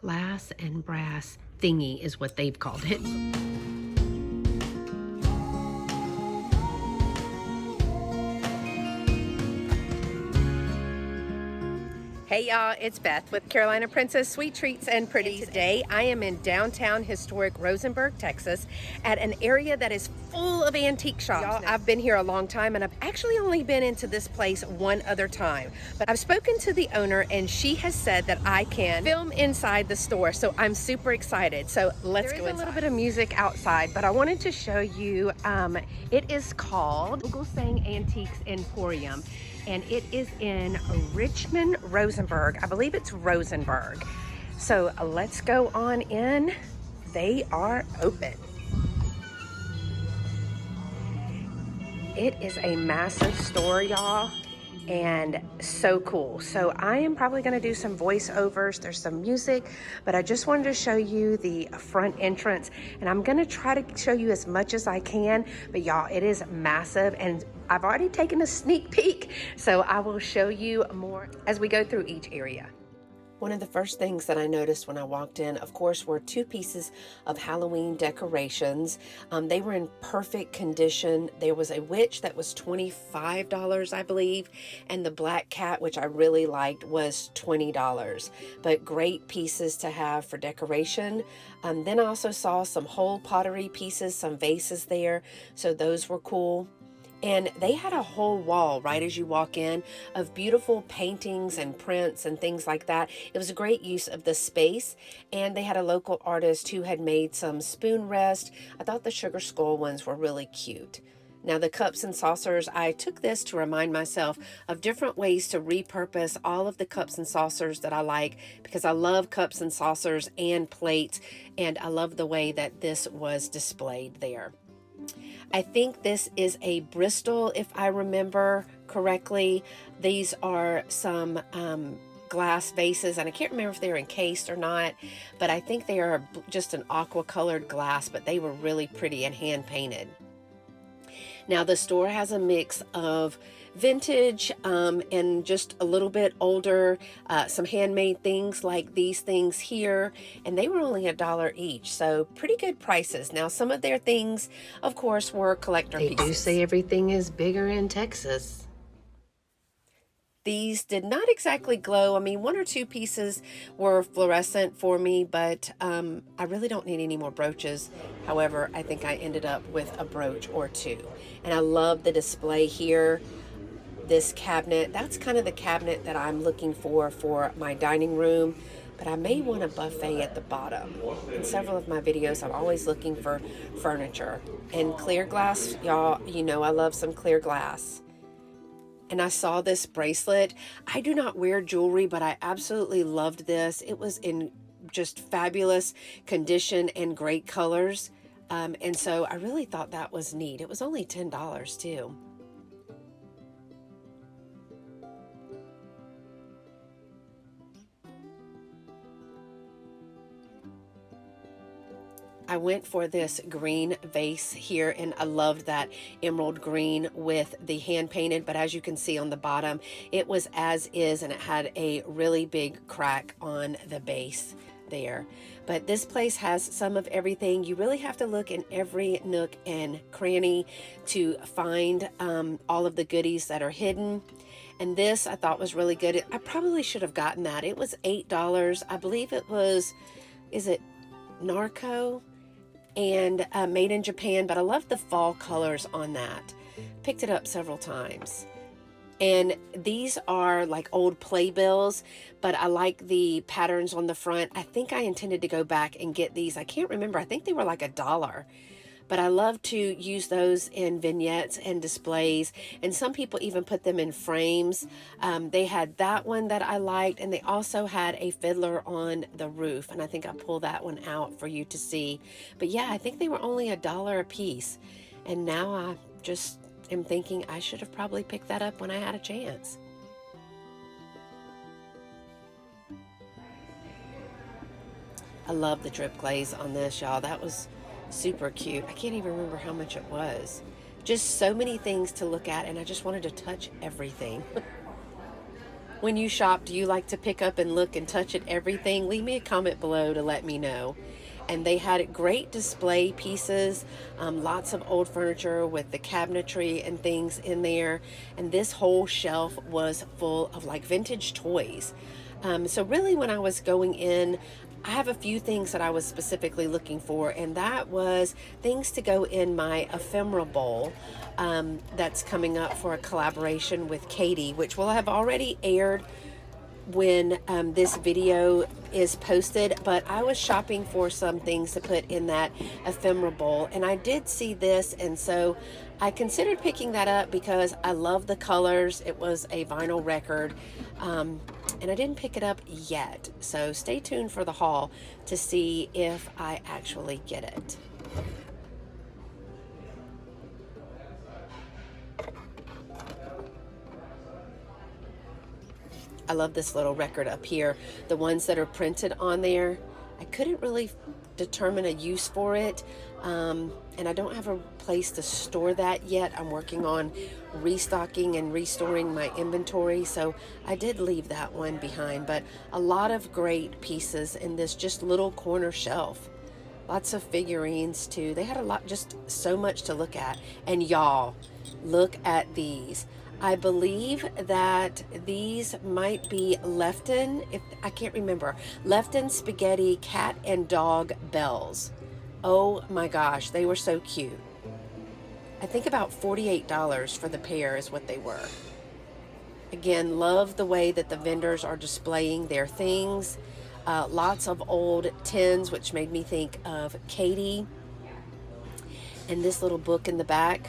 glass and brass thingy is what they've called it. Hey y'all, it's Beth with Carolina Princess Sweet Treats and Pretties. Today I am in downtown historic Rosenberg, Texas at an area that is full of antique shops. Y'all, I've been here a long time and I've actually only been into this place one other time. But I've spoken to the owner and she has said that I can film inside the store. So I'm super excited. So let's go inside. There is a little bit of music outside, but I wanted to show you, it is called VOGELSANG Antiques Emporium. And it is in Richmond, Rosenberg. I believe it's Rosenberg. So let's go on in. They are open. It is a massive store, y'all, and so cool. So I am probably gonna do some voiceovers. There's some music, but I just wanted to show you the front entrance, and I'm gonna try to show you as much as I can, but y'all, it is massive, and I've already taken a sneak peek, so I will show you more as we go through each area. One of the first things that I noticed when I walked in, of course, were two pieces of Halloween decorations. They were in perfect condition. There was a witch that was $25, I believe, and the black cat, which I really liked, was $20. But great pieces to have for decoration. Then I also saw some whole pottery pieces, some vases there, so those were cool. And they had a whole wall right as you walk in of beautiful paintings and prints and things like that. It was a great use of the space, and they had a local artist who had made some spoon rest. I thought the sugar skull ones were really cute. Now the cups and saucers, I took this to remind myself of different ways to repurpose all of the cups and saucers that I like, because I love cups and saucers and plates, and I love the way that this was displayed there. I think this is a Bristol, if I remember correctly. These are some glass vases, and I can't remember if they're encased or not, but I think they are just an aqua colored glass, but they were really pretty and hand painted. Now the store has a mix of vintage and just a little bit older, some handmade things like these things here, and they were only $1 each, so pretty good prices. Now some of their things, of course, were collector pieces. They do say everything is bigger in Texas. These did not exactly glow. I mean, one or two pieces were fluorescent for me, but I really don't need any more brooches. However, I think I ended up with a brooch or two. And I love the display here. This cabinet, that's kind of the cabinet that I'm looking for my dining room, but I may want a buffet at the bottom. In several of my videos, I'm always looking for furniture. And clear glass, y'all, you know I love some clear glass. And I saw this bracelet. I do not wear jewelry, but I absolutely loved this. It was in just fabulous condition and great colors. And so I really thought that was neat. It was only $10 too. I went for this green vase here, and I loved that emerald green with the hand painted, but as you can see on the bottom, it was as is, and it had a really big crack on the base there. But this place has some of everything. You really have to look in every nook and cranny to find all of the goodies that are hidden. And this I thought was really good. I probably should have gotten that. It was $8. I believe it was, is it Narco? And made in Japan, but I love the fall colors on that. Picked it up several times. And these are like old playbills, but I like the patterns on the front. I think I intended to go back and get these. I can't remember. I think they were like $1. But I love to use those in vignettes and displays, and some people even put them in frames. They had that one that I liked, and they also had a fiddler on the roof, and I think I pulled that one out for you to see. But yeah, I think they were only $1 a piece, and now I just am thinking I should have probably picked that up when I had a chance. I love the drip glaze on this, y'all. That was super cute. I can't even remember how much it was. Just so many things to look at, and I just wanted to touch everything. When you shop, do you like to pick up and look and touch at everything? Leave me a comment below to let me know. And they had great display pieces, lots of old furniture with the cabinetry and things in there. And this whole shelf was full of like vintage toys. So really when I was going in, I have a few things that I was specifically looking for, and that was things to go in my ephemera bowl that's coming up for a collaboration with Katie, which will have already aired when this video is posted, but I was shopping for some things to put in that ephemera bowl, and I did see this, and so I considered picking that up because I love the colors. It was a vinyl record, and I didn't pick it up yet, so stay tuned for the haul to see if I actually get it. I love this little record up here. The ones that are printed on there, I couldn't really determine a use for it, and I don't have a place to store that yet. I'm working on restocking and restoring my inventory, so I did leave that one behind. But a lot of great pieces in this just little corner shelf. Lots of figurines too. They had a lot, just so much to look at. And y'all, look at these. I believe that these might be Lefton, if I can't remember, Lefton spaghetti cat and dog bells. Oh my gosh, they were so cute. I think about $48 for the pair is what they were. Again, love the way that the vendors are displaying their things. Lots of old tins, which made me think of Katie. And this little book in the back.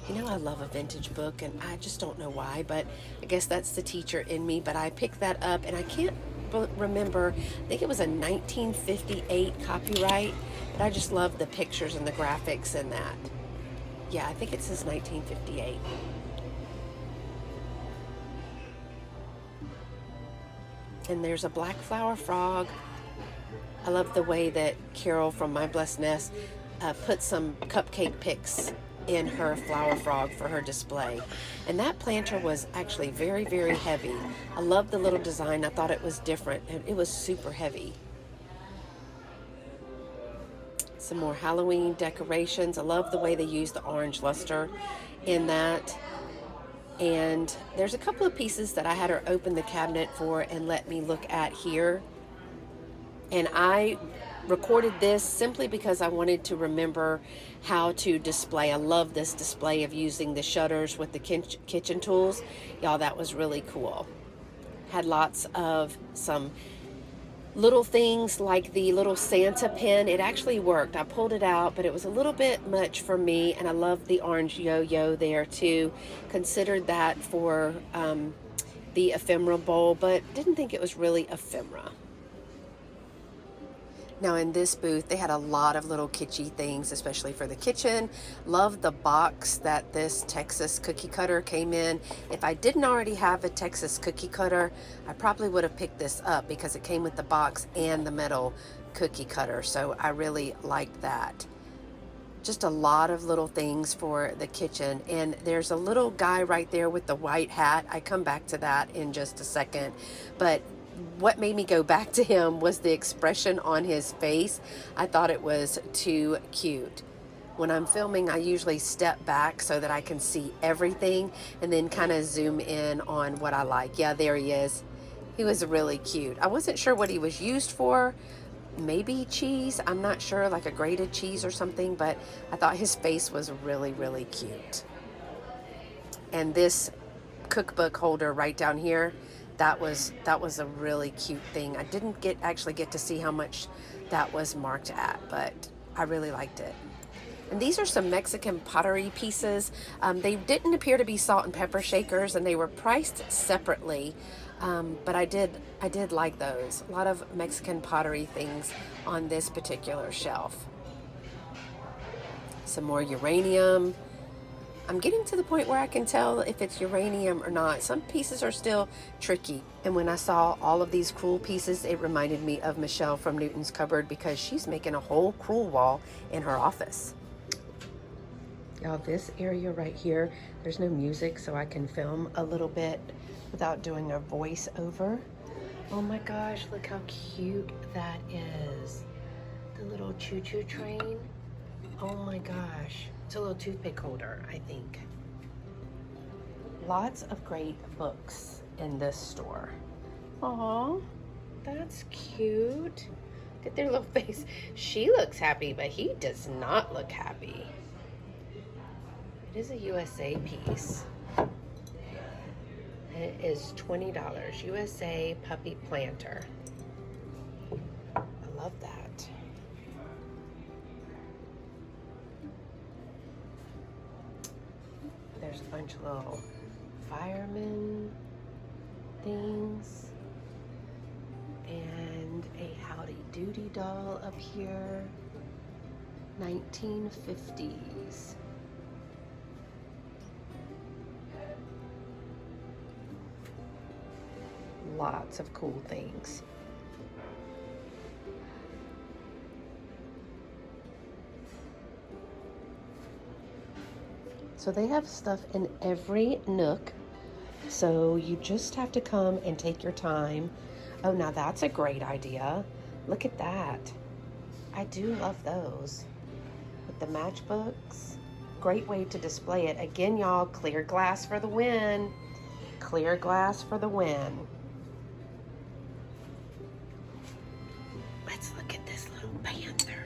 You know, I love a vintage book, and I just don't know why, but I guess that's the teacher in me. But I picked that up, and I can't remember. I think it was a 1958 copyright, but I just love the pictures and the graphics in that. Yeah, I think it says 1958. And there's a black flower frog. I love the way that Carol from My Blessed Nest put some cupcake pics in her flower frog for her display. And that planter was actually very, very heavy. I love the little design. I thought it was different, and it was super heavy. Some more Halloween decorations. I love the way they used the orange luster in that. And there's a couple of pieces that I had her open the cabinet for and let me look at here. And I recorded this simply because I wanted to remember how to display. I love this display of using the shutters with the kitchen tools. Y'all, that was really cool. Had lots of some little things like the little Santa pin. It actually worked. I pulled it out, but it was a little bit much for me, and I love the orange yo-yo there too. Considered that for the ephemera bowl, but didn't think it was really ephemera. Now in this booth, they had a lot of little kitschy things, especially for the kitchen. Love the box that this Texas cookie cutter came in. If I didn't already have a Texas cookie cutter, I probably would have picked this up because it came with the box and the metal cookie cutter. So I really liked that. Just a lot of little things for the kitchen. And there's a little guy right there with the white hat. I come back to that in just a second. But what made me go back to him was the expression on his face. I thought it was too cute. When I'm filming, I usually step back so that I can see everything and then kind of zoom in on what I like. Yeah, there he is. He was really cute. I wasn't sure what he was used for. Maybe cheese. I'm not sure, like a grated cheese or something, but I thought his face was really, really cute. And this cookbook holder right down here, that was a really cute thing. I didn't actually get to see how much that was marked at, but I really liked it. And these are some Mexican pottery pieces. They didn't appear to be salt and pepper shakers, and they were priced separately. But I did like those. A lot of Mexican pottery things on this particular shelf. Some more uranium. I'm getting to the point where I can tell if it's uranium or not. Some pieces are still tricky. And when I saw all of these crewel pieces, it reminded me of Michelle from Newton's Cupboard because she's making a whole crewel wall in her office. Y'all, this area right here, there's no music, so I can film a little bit without doing a voiceover. Oh my gosh, look how cute that is. The little choo-choo train. Oh my gosh. It's a little toothpick holder, I think. Lots of great books in this store. Aw, that's cute. Look at their little face. She looks happy, but he does not look happy. It is a USA piece. And it is $20. USA Puppy Planter. I love that. There's a bunch of little fireman things. And a Howdy Doody doll up here. 1950s. Lots of cool things. So they have stuff in every nook. So you just have to come and take your time. Oh, now that's a great idea. Look at that. I do love those. With the matchbooks. Great way to display it. Again, y'all, clear glass for the win. Clear glass for the win. Let's look at this little panther.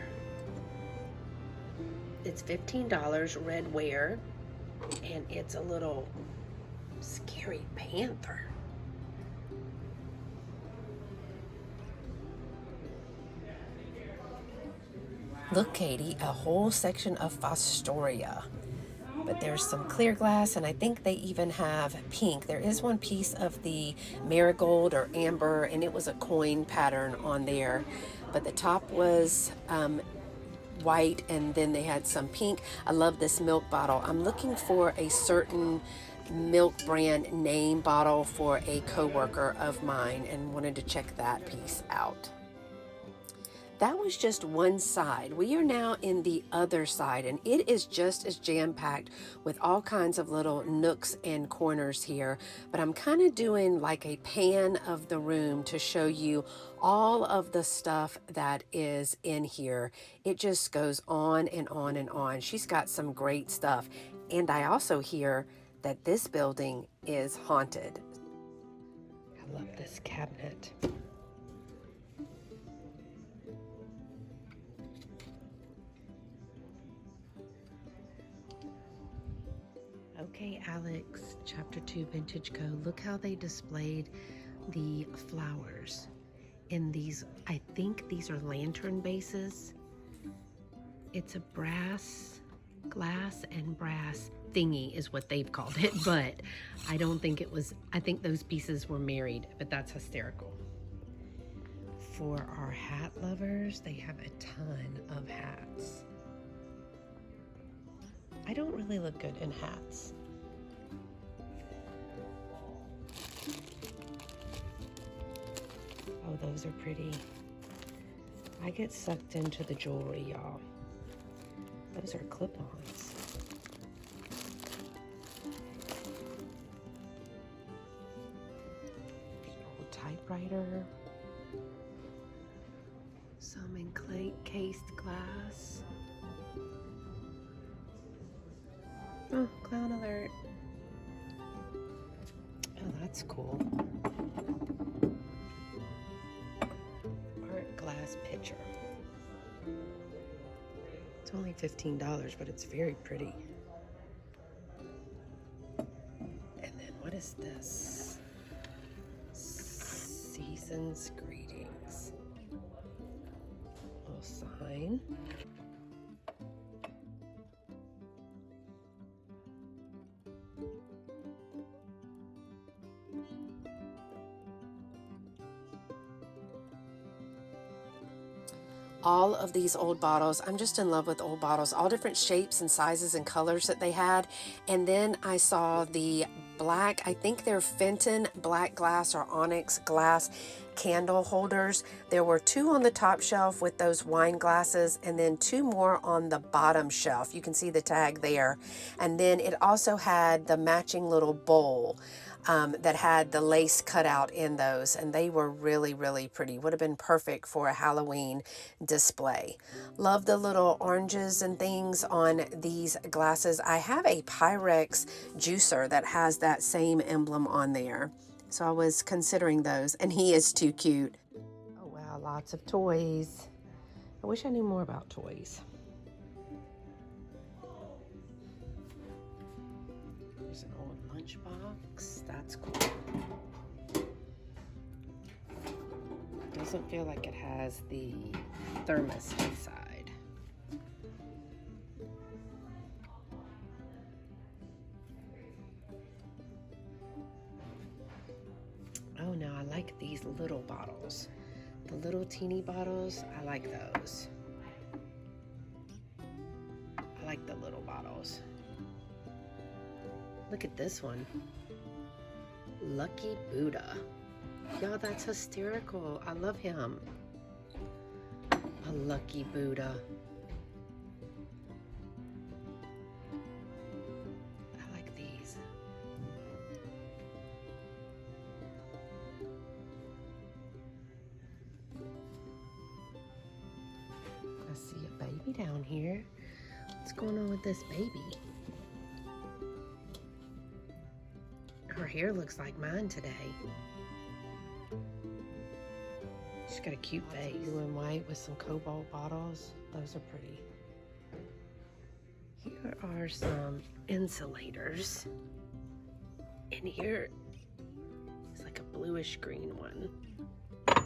It's $15 red ware, and it's a little scary panther. Look, Katie, a whole section of Fostoria. But there's some clear glass, and I think they even have pink. There is one piece of the marigold or amber, and it was a coin pattern on there. But the top was white, and then they had some pink. I love this milk bottle. I'm looking for a certain milk brand name bottle for a coworker of mine, and wanted to check that piece out. That was just one side. We are now in the other side, and it is just as jam-packed with all kinds of little nooks and corners here. But I'm kind of doing like a pan of the room to show you all of the stuff that is in here. It just goes on and on and on. She's got some great stuff. And I also hear that this building is haunted. I love this cabinet. Okay, Alex, Chapter 2 Vintage Co. Look how they displayed the flowers in these, I think these are lantern bases. It's a glass and brass thingy is what they've called it, but I don't think it was, I think those pieces were married, but that's hysterical. For our hat lovers, they have a ton of hats. I don't really look good in hats. Oh, those are pretty. I get sucked into the jewelry, y'all. Those are clip-ons. Old typewriter. Some encased glass. Oh, clown alert. Oh, that's cool. Art glass pitcher. It's only $15, but it's very pretty. And then what is this? Season's greetings. Little sign. All of these old bottles. I'm just in love with old bottles, all different shapes and sizes and colors that they had. And then I saw the black, I think they're Fenton black glass or onyx glass candle holders. There were 2 on the top shelf with those wine glasses, and then 2 more on the bottom shelf. You can see the tag there. And then it also had the matching little bowl that had the lace cut out in those, and they were really, really pretty. Would have been perfect for a Halloween display. Love the little oranges and things on these glasses. I have a Pyrex juicer that has that same emblem on there, so I was considering those, and he is too cute. Oh wow, lots of toys. I wish I knew more about toys. There's an old lunchbox. That's cool. Doesn't feel like it has the thermos inside. Oh, now I like these little bottles. The little teeny bottles, I like those. I like the little bottles. Look at this one. Lucky Buddha. Y'all, that's hysterical. I love him. A lucky Buddha. I like these. I see a baby down here. What's going on with this baby? Her hair looks like mine today. She's got a cute face. Blue and white with some cobalt bottles. Those are pretty. Here are some insulators. And here is like a bluish green one. I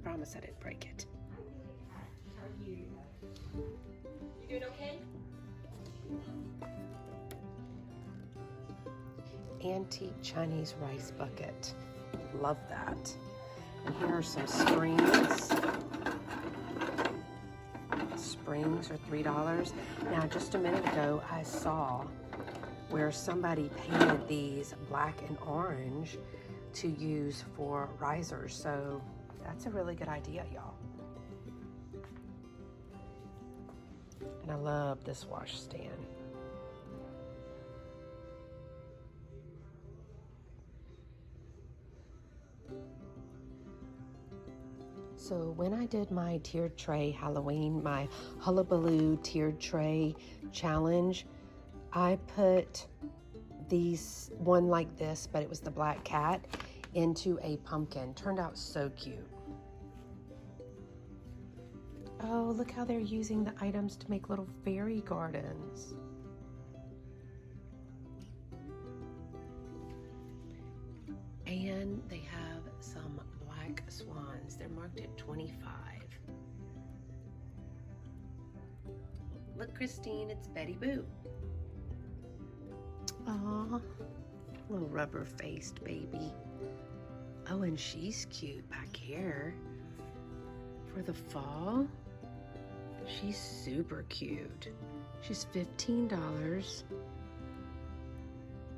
promise I didn't break it. You doing okay? Antique Chinese rice bucket. Love that. And here are some springs. Springs are $3. Now, just a minute ago, I saw where somebody painted these black and orange to use for risers. So that's a really good idea, y'all. And I love this wash stand. So when I did my tiered tray Halloween, my Hullabaloo tiered tray challenge, I put these, one like this, but it was the black cat, into a pumpkin. Turned out so cute. Oh, look how they're using the items to make little fairy gardens. And they have some black swans. They're marked at $25. Look, Christine, it's Betty Boop. Aw, little rubber-faced baby. Oh, and she's cute back here. For the fall, she's super cute. She's $15.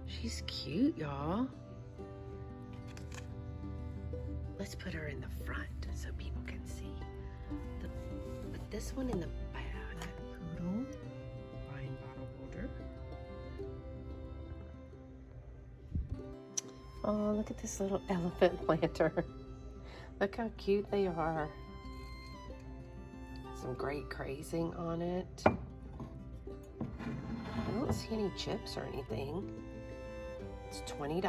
She's cute, y'all. Let's put her in the front so people can see. Put this one in the back. Poodle, wine bottle holder. Oh, look at this little elephant planter. Look how cute they are. Some great crazing on it. I don't see any chips or anything. It's $20.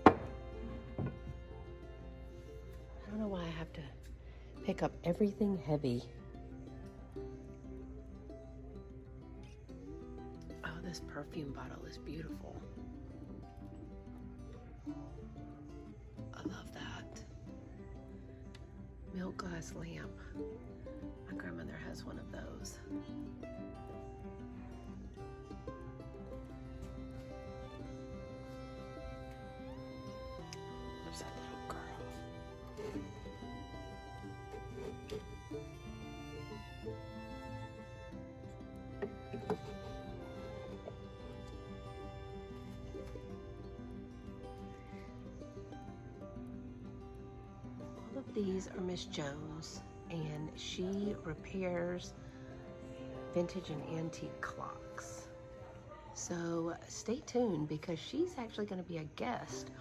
I don't know why I have to pick up everything heavy. Oh, this perfume bottle is beautiful. I love that. Milk glass lamp. My grandmother has one of those. There's that little girl. of these are Miss Jones, and she repairs vintage and antique clocks. So stay tuned because she's actually going to be a guest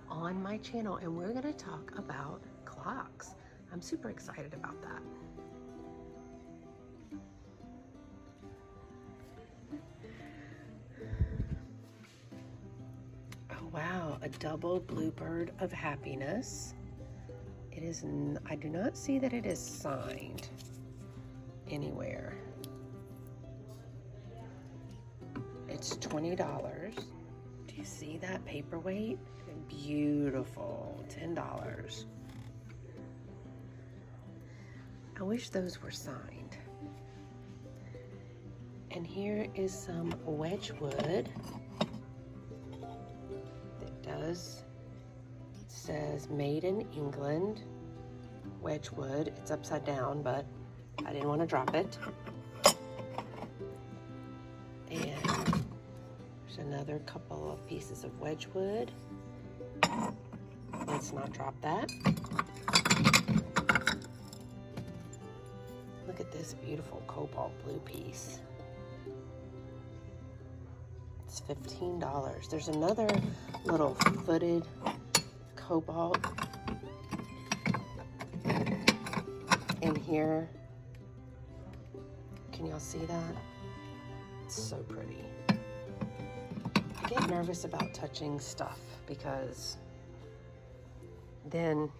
on my channel, and we're going to talk about clocks. I'm super excited about that. Oh wow, a double bluebird of happiness. It is, I do not see that it is signed anywhere. It's $20. Do you see that paperweight? Beautiful, $10. I wish those were signed. And here is some Wedgwood. It says made in England, Wedgwood. It's upside down, but I didn't want to drop it. And there's another couple of pieces of Wedgwood. Let's not drop that. Look at this beautiful cobalt blue piece. It's $15. There's another little footed cobalt in here. Can y'all see that? It's so pretty. I get nervous about touching stuff because then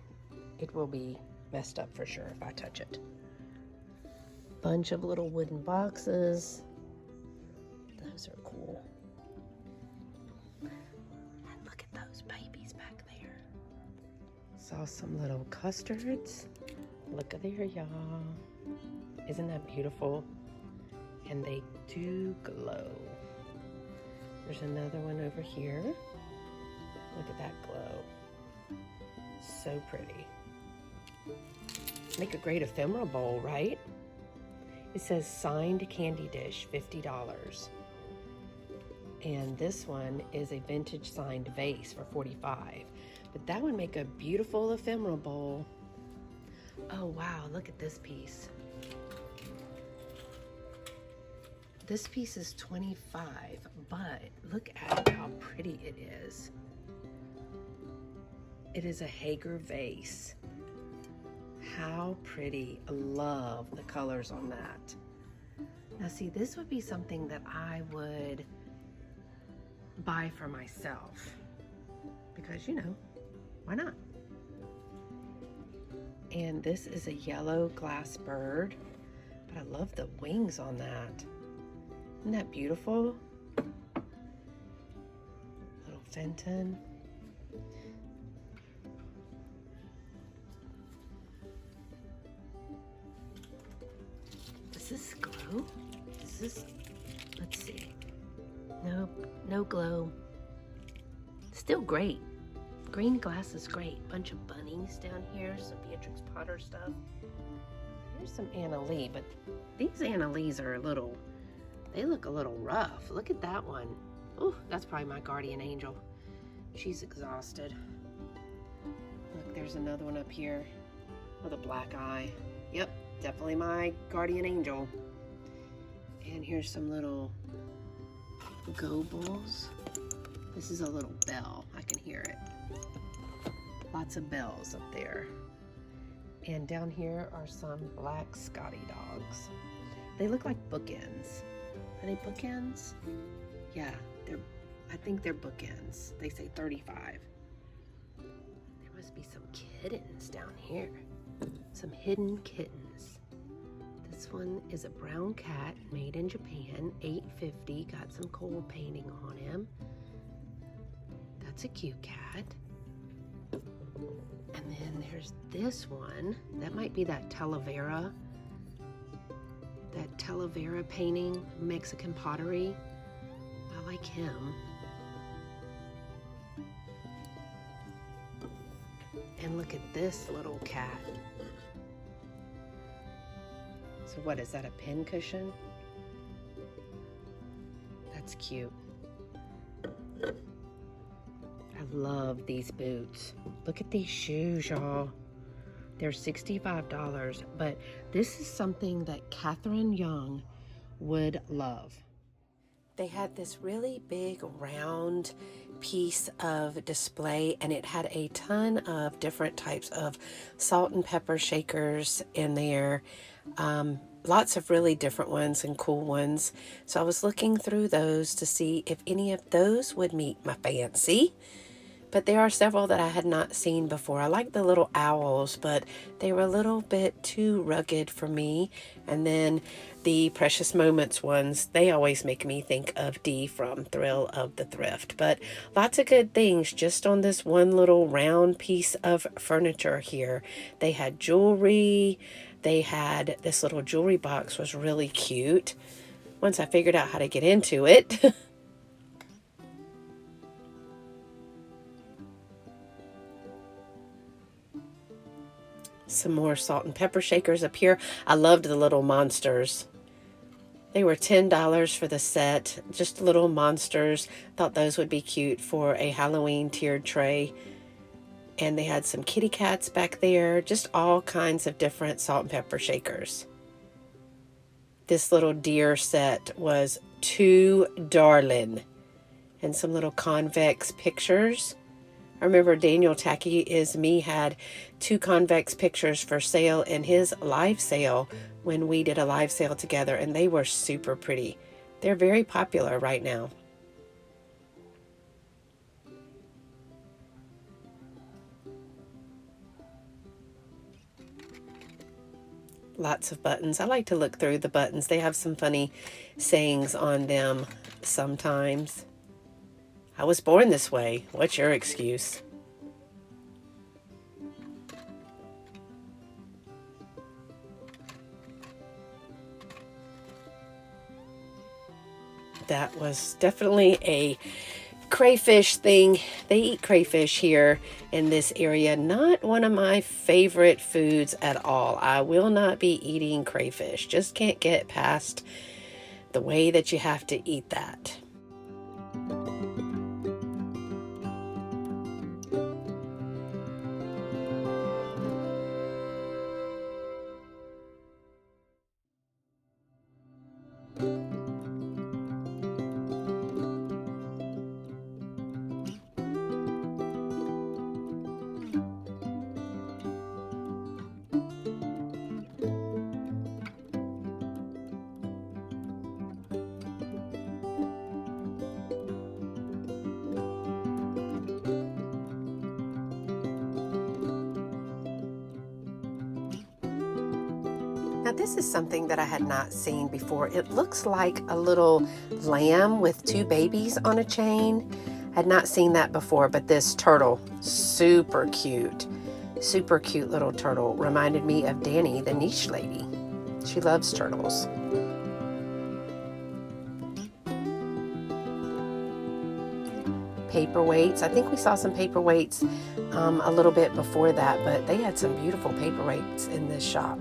it will be messed up for sure if I touch it. Bunch of little wooden boxes. Those are cool. And look at those babies back there. Saw some little custards. Look at there, y'all. Isn't that beautiful? And they do glow. There's another one over here. Look at that glow. So pretty. Make a great ephemera bowl, right? It says signed candy dish, $50. And this one is a vintage signed vase for $45. But that would make a beautiful ephemera bowl. Oh wow, look at this piece. This piece is $25, but look at how pretty it is. It is a Hager vase. How pretty. I love the colors on that. Now see, this would be something that I would buy for myself because, you know, why not? And this is a yellow glass bird, but I love the wings on that. Isn't that beautiful? Little Fenton. Does this glow? Does this, let's see. Nope, no glow. Still great. Green glass is great. Bunch of bunnies down here, some Beatrix Potter stuff. Here's some Anna Lee, but these Anna Lees are a little, they look a little rough. Look at that one. Oh, that's probably my guardian angel. She's exhausted. Look, there's another one up here with a black eye. Yep, definitely my guardian angel. And here's some little gobles. This is a little bell. I can hear it. Lots of bells up there. And down here are some black Scotty dogs. They look like bookends. Are they bookends? Yeah, I think they're bookends. They say 35. There must be some kittens down here. Some hidden kittens. This one is a brown cat made in Japan, $8.50. Got some coal painting on him. That's a cute cat. And then there's this one. That might be that Talavera. That Talavera painting, Mexican pottery. I like him. And look at this little cat. So what, is that a pin cushion? That's cute. I love these boots. Look at these shoes, y'all. They're $65, but this is something that Catherine Young would love. They had this really big round piece of display, and it had a ton of different types of salt and pepper shakers in there. Lots of really different ones and cool ones. So I was looking through those to see if any of those would meet my fancy. But there are several that I had not seen before. I like the little owls, but they were a little bit too rugged for me. And then the Precious Moments ones, they always make me think of Dee from Thrill of the Thrift. But lots of good things just on this one little round piece of furniture here. They had jewelry. They had this little jewelry box, was really cute once I figured out how to get into it. Some more salt and pepper shakers up here. I loved the little monsters. They were $10 for the set. Just little monsters. Thought those would be cute for a Halloween tiered tray. And they had some kitty cats back there. Just all kinds of different salt and pepper shakers. This little deer set was too darling. And some little convex pictures. I remember Daniel Tacky Is Me had 2 convex pictures for sale in his live sale when we did a live sale together, and they were super pretty. They're very popular right now. Lots of buttons. I like to look through the buttons. They have some funny sayings on them sometimes. I was born this way. What's your excuse? That was definitely a crayfish thing. They eat crayfish here in this area. Not one of my favorite foods at all. I will not be eating crayfish. Just can't get past the way that you have to eat that. Now this is something that I had not seen before. It looks like a little lamb with 2 babies on a chain. I had not seen that before, but this turtle, super cute. Super cute little turtle. Reminded me of Danny, the niche lady. She loves turtles. Paperweights. I think we saw some paperweights a little bit before that, but they had some beautiful paperweights in this shop.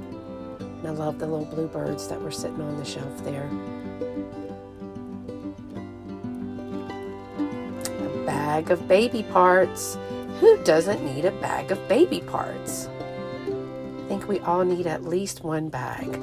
And I love the little bluebirds that were sitting on the shelf there. A bag of baby parts. Who doesn't need a bag of baby parts? I think we all need at least one bag.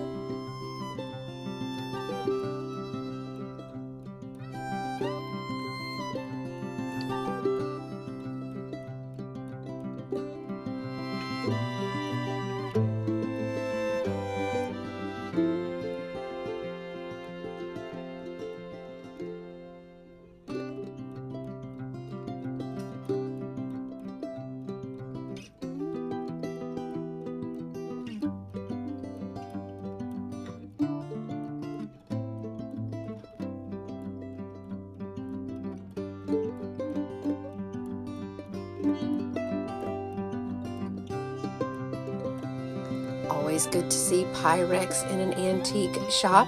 Always good to see Pyrex in an antique shop.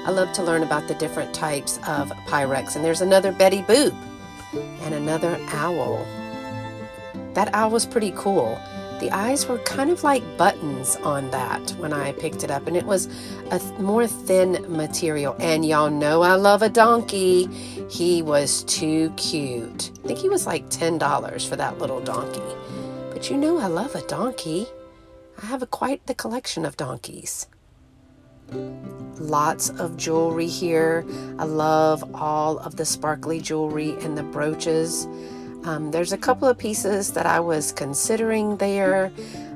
I love to learn about the different types of Pyrex. And there's another Betty Boop and another owl. That owl was pretty cool. The eyes were kind of like buttons on that when I picked it up, and it was a more thin material. And y'all know I love a donkey. He was too cute. I think he was like $10 for that little donkey. But you know I love a donkey. I have quite the collection of donkeys. Lots of jewelry here. I love all of the sparkly jewelry and the brooches. There's a couple of pieces that I was considering there.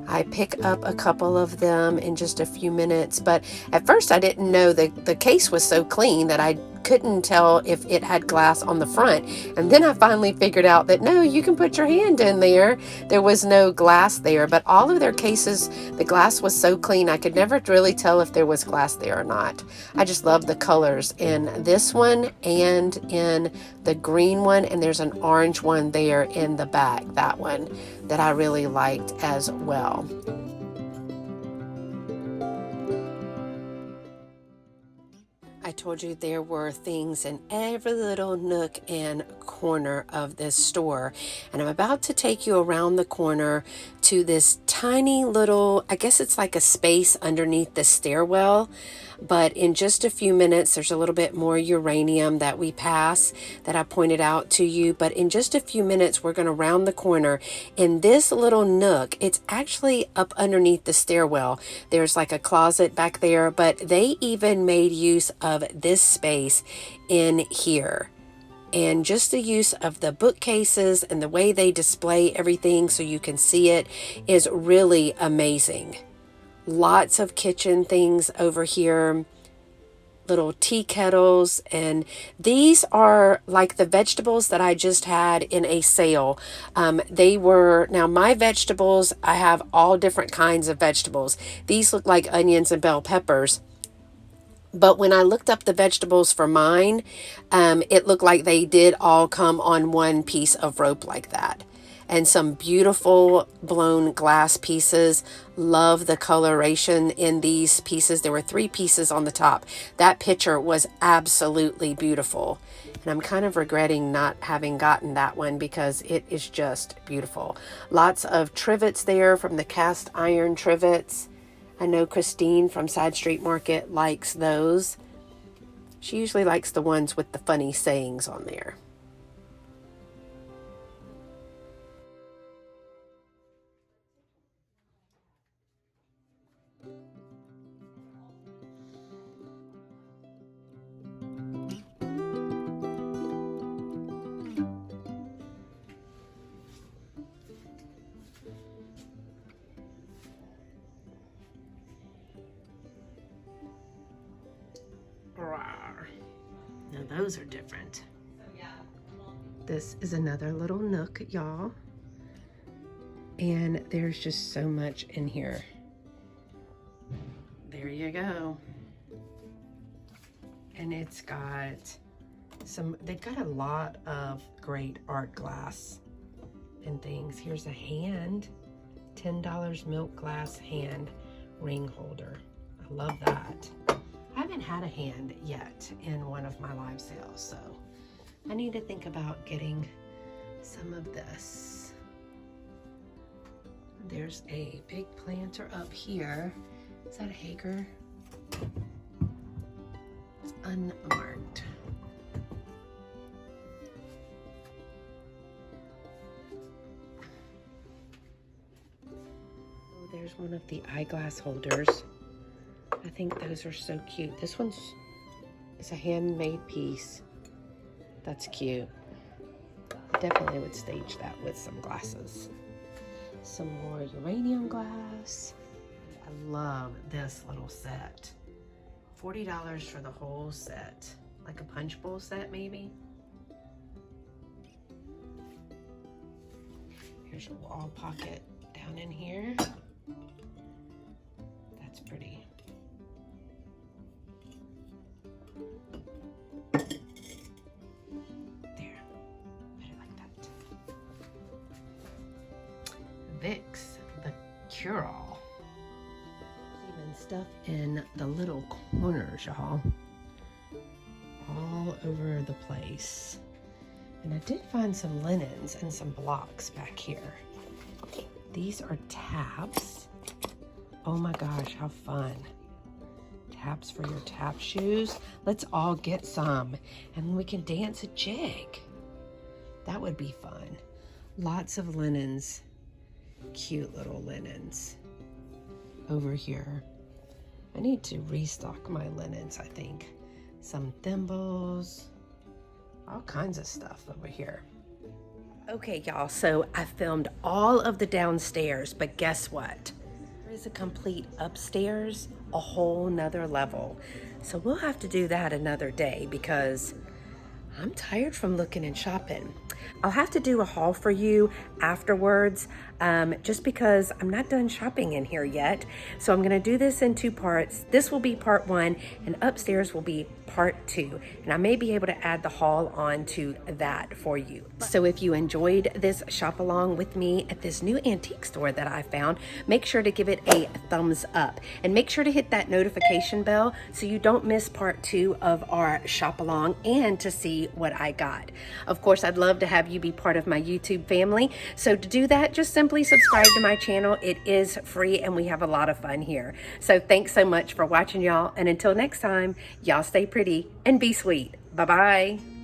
I pick up a couple of them in just a few minutes, but at first I didn't know the case was so clean that I couldn't tell if it had glass on the front. And then I finally figured out that no, you can put your hand in there. There was no glass there, but all of their cases, the glass was so clean I could never really tell if there was glass there or not. I just love the colors in this one and in the green one, and there's an orange one there in the back, that one that I really liked as well. I told you there were things in every little nook and corner of this store, and I'm about to take you around the corner to this tiny little, I guess it's like a space underneath the stairwell, but in just a few minutes there's a little bit more uranium that we pass that I pointed out to you, but in just a few minutes we're going to round the corner in this little nook. It's actually up underneath the stairwell. There's like a closet back there, but they even made use of this space in here. And just the use of the bookcases and the way they display everything so you can see it is really amazing. Lots of kitchen things over here, little tea kettles, and these are like the vegetables that I just had in a sale. They were, now my vegetables, I have all different kinds of vegetables. These look like onions and bell peppers. But when I looked up the vegetables for mine, it looked like they did all come on one piece of rope like that. And some beautiful blown glass pieces. Love the coloration in these pieces. There were 3 pieces on the top. That picture was absolutely beautiful. And I'm kind of regretting not having gotten that one because it is just beautiful. Lots of trivets there from the cast iron trivets. I know Christine from Side Street Market likes those. She usually likes the ones with the funny sayings on there. Now those are different. This is another little nook, y'all. And there's just so much in here. There you go. And it's got they've got a lot of great art glass and things. Here's a hand, $10 milk glass hand ring holder. I love that. I haven't had a hand yet in one of my live sales, so I need to think about getting some of this. There's a big planter up here. Is that a Hager? It's unmarked. Oh, there's one of the eyeglass holders. I think those are so cute. This one's a handmade piece. That's cute. Definitely would stage that with some glasses. Some more uranium glass. I love this little set. $40 for the whole set. Like a punch bowl set, maybe. Here's a wall pocket down in here. That's pretty. There. Put it like that. Vicks, the cure-all. Even stuff in the little corners, y'all. All over the place. And I did find some linens and some blocks back here. These are tabs. Oh my gosh, how fun. Tabs for your tap shoes. Let's all get some and we can dance a jig. That would be fun. Lots of linens. Cute little linens. over here. I need to restock my linens, I think. Some thimbles, all kinds of stuff over here. Okay, y'all, so I filmed all of the downstairs, but guess what? There is a complete upstairs, a whole nother level. So we'll have to do that another day because I'm tired from looking and shopping. I'll have to do a haul for you afterwards, just because I'm not done shopping in here yet. So I'm gonna do this in 2 parts. This will be part 1 and upstairs will be part 2. And I may be able to add the haul on to that for you. So if you enjoyed this shop along with me at this new antique store that I found, make sure to give it a thumbs up and make sure to hit that notification bell so you don't miss part 2 of our shop along and to see what I got. Of course, I'd love to have you be part of my YouTube family. So to do that, just simply subscribe to my channel. It is free and we have a lot of fun here. So thanks so much for watching, y'all. And until next time, y'all stay pretty and be sweet. Bye-bye.